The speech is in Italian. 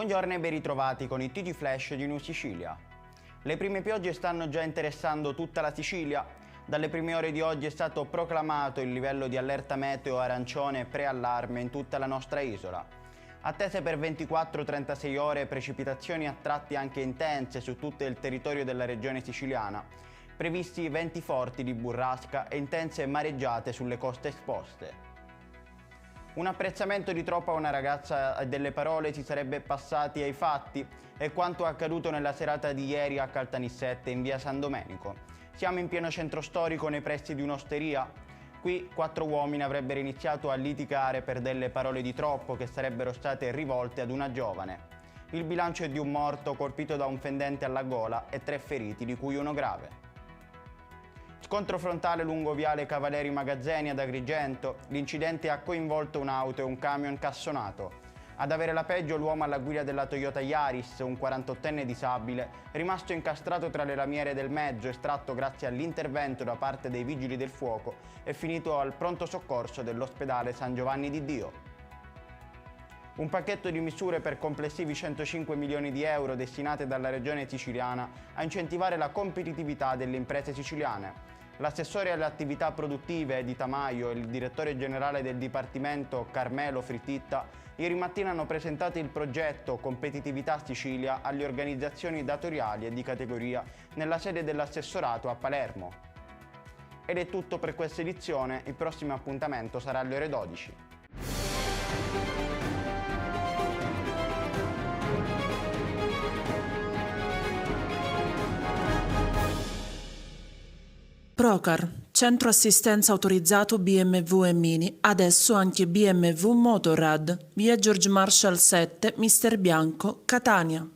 Buongiorno e ben ritrovati con il TG Flash di News Sicilia. Le prime piogge stanno già interessando tutta la Sicilia. Dalle prime ore di oggi è stato proclamato il livello di allerta meteo arancione preallarme in tutta la nostra isola. Attese per 24-36 ore precipitazioni a tratti anche intense su tutto il territorio della regione siciliana. Previsti venti forti di burrasca e intense mareggiate sulle coste esposte. Un apprezzamento di troppo a una ragazza e delle parole si sarebbe passati ai fatti è quanto accaduto nella serata di ieri a Caltanissette in via San Domenico. Siamo in pieno centro storico nei pressi di un'osteria. Qui 4 uomini avrebbero iniziato a litigare per delle parole di troppo che sarebbero state rivolte ad una giovane. Il bilancio è di un morto colpito da un fendente alla gola e 3 feriti, di cui uno grave. Scontro frontale lungo viale Cavaleri Magazzeni ad Agrigento. L'incidente ha coinvolto un'auto e un camion cassonato. Ad avere la peggio l'uomo alla guida della Toyota Yaris, un 48enne disabile, rimasto incastrato tra le lamiere del mezzo, estratto grazie all'intervento da parte dei vigili del fuoco e finito al pronto soccorso dell'ospedale San Giovanni di Dio. Un pacchetto di misure per complessivi 105 milioni di euro destinate dalla regione siciliana a incentivare la competitività delle imprese siciliane. L'assessore alle attività produttive Edita Maio e il direttore generale del Dipartimento Carmelo Frittitta ieri mattina hanno presentato il progetto Competitività Sicilia alle organizzazioni datoriali e di categoria nella sede dell'assessorato a Palermo. Ed è tutto per questa edizione, il prossimo appuntamento sarà alle ore 12. Procar, centro assistenza autorizzato BMW e Mini, adesso anche BMW Motorrad, via George Marshall 7, Mister Bianco, Catania.